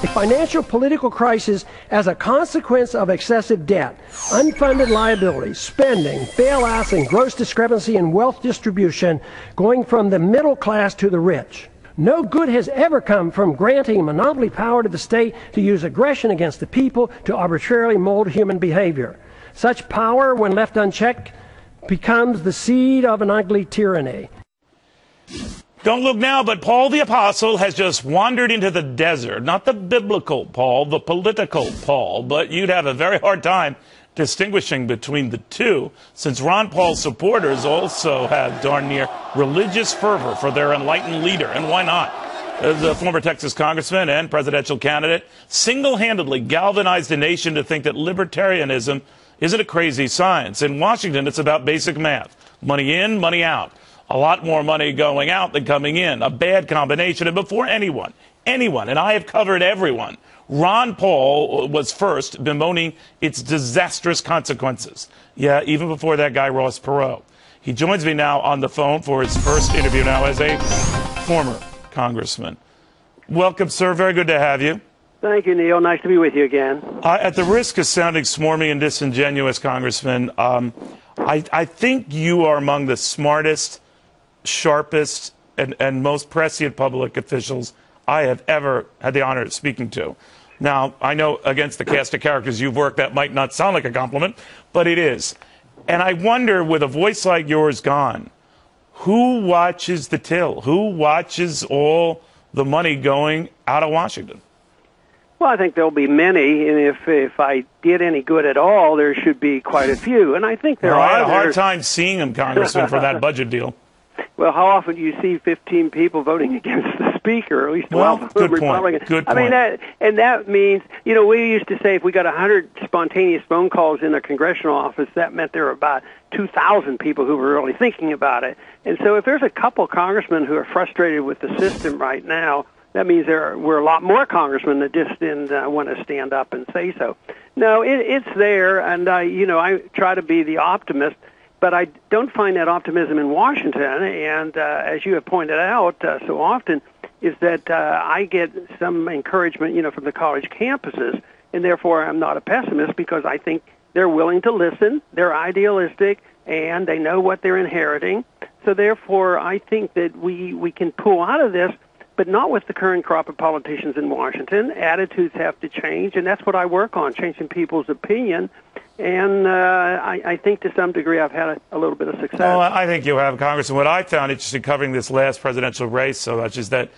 A financial political crisis as a consequence of excessive debt, unfunded liabilities, spending, bailouts, and gross discrepancy in wealth distribution going from the middle class to the rich. No good has ever come from granting monopoly power to the state to use aggression against the people to arbitrarily mold human behavior. Such power, when left unchecked, becomes the seed of an ugly tyranny. Don't look now, but Paul the Apostle has just wandered into the desert. Not the biblical Paul, the political Paul. But you'd have a very hard time distinguishing between the two, since Ron Paul's supporters also have darn near religious fervor for their enlightened leader. And why not? The former Texas congressman and presidential candidate single-handedly galvanized a nation to think that libertarianism isn't a crazy science. In Washington, it's about basic math. Money in, money out. A lot more money going out than coming in. A bad combination. And before anyone, and I have covered everyone, Ron Paul was first bemoaning its disastrous consequences. Yeah, even before that guy, Ross Perot. He joins me now on the phone for his first interview now as a former congressman. Welcome, sir. Very good to have you. Thank you, Neil. Nice to be with you again. At the risk of sounding smarmy and disingenuous, Congressman, I think you are among the smartest, sharpest, and most prescient public officials I have ever had the honor of speaking to. Now, I know against the cast of characters you've worked, that might not sound like a compliment, but it is. And I wonder, with a voice like yours gone, who watches the till? Who watches all the money going out of Washington? Well, I think there'll be many, and if I did any good at all, there should be quite a few. And I think there are. I had a hard time seeing them, Congressman, for that budget deal. Well, how often do you see 15 people voting against the speaker, at least 12 of them Republicans? Good point. I mean, that means, you know, we used to say if we got 100 spontaneous phone calls in the congressional office, that meant there were about 2,000 people who were really thinking about it. And so if there's a couple congressmen who are frustrated with the system right now, that means we're a lot more congressmen that just didn't want to stand up and say so. No, it's there, and I try to be the optimist, but I don't find that optimism in Washington. And as you have pointed out so often, is that I get some encouragement, from the college campuses, and therefore I'm not a pessimist because I think they're willing to listen, they're idealistic, and they know what they're inheriting. So therefore, I think that we can pull out of this. But not with the current crop of politicians in Washington. Attitudes have to change, and that's what I work on, changing people's opinion. And I think to some degree I've had a little bit of success. Well, I think you have, Congressman. What I found interesting covering this last presidential race so much is that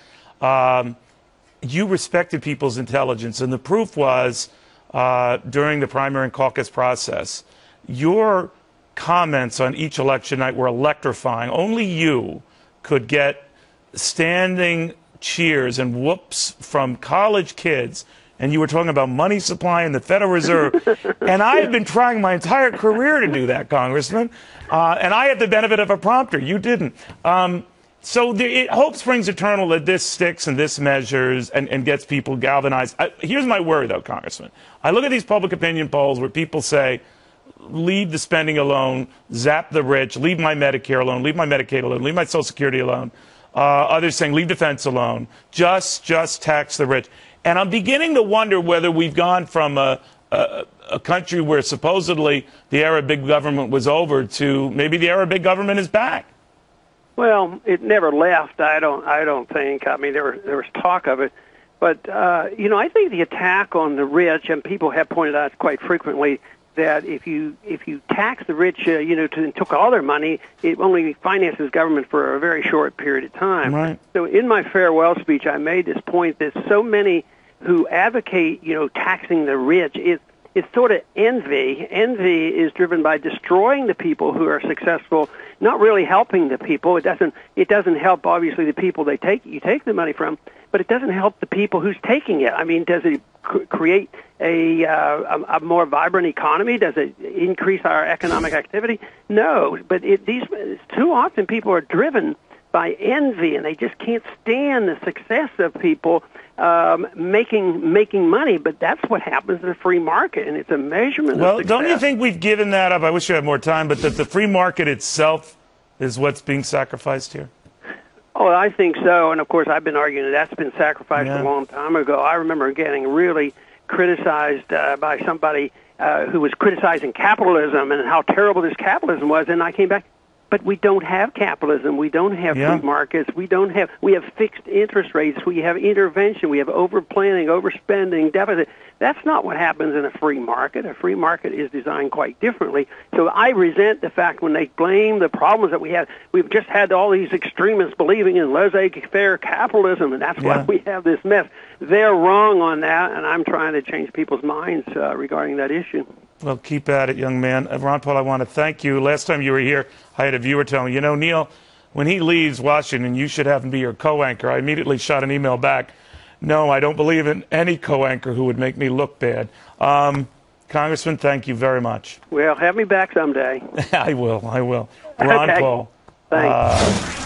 you respected people's intelligence, and the proof was during the primary and caucus process. Your comments on each election night were electrifying. Only you could get standing cheers and whoops from college kids, and you were talking about money supply and the Federal Reserve. And I have been trying my entire career to do that, Congressman, and I had the benefit of a prompter. You didn't. So hope springs eternal that this sticks and this measures and gets people galvanized. Here's my worry, though, Congressman. I look at these public opinion polls where people say, leave the spending alone, zap the rich, leave my Medicare alone, leave my Medicaid alone, leave my Social Security alone. Others saying, leave defense alone, just tax the rich. And I'm beginning to wonder whether we've gone from a country where supposedly the era of big government was over to maybe the era of big government is back. Well, it never left, I don't think. I mean, there was talk of it. But, I think the attack on the rich, and people have pointed out quite frequently, that if you tax the rich, and took all their money, it only finances government for a very short period of time. Right. So in my farewell speech, I made this point that so many who advocate, taxing the rich, it's sort of envy. Envy is driven by destroying the people who are successful, not really helping the people. It doesn't help obviously the people you take the money from, but it doesn't help the people who's taking it. I mean, does it create a more vibrant economy? Does it increase our economic activity? No, but too often people are driven by envy, and they just can't stand the success of people making money. But that's what happens in the free market, and it's a measurement of success. Don't you think we've given that up? I wish you had more time, but that the free market itself is what's being sacrificed here? Oh, I think so. And, of course, I've been arguing that's been sacrificed a long time ago. I remember getting really criticized by somebody who was criticizing capitalism and how terrible this capitalism was. And I came back, but we don't have capitalism. We don't have free markets. We have fixed interest rates. We have intervention. We have overplanning, overspending, deficit. That's not what happens in a free market. A free market is designed quite differently. So I resent the fact when they blame the problems that we have. We've just had all these extremists believing in laissez-faire capitalism, and that's why we have this mess. They're wrong on that, and I'm trying to change people's minds regarding that issue. Well, keep at it, young man. Ron Paul, I want to thank you. Last time you were here, I had a viewer tell me, you know, Neil, when he leaves Washington, you should have him be your co-anchor. I immediately shot an email back. No, I don't believe in any co-anchor who would make me look bad. Congressman, thank you very much. Well, have me back someday. I will. Ron Paul. Thanks.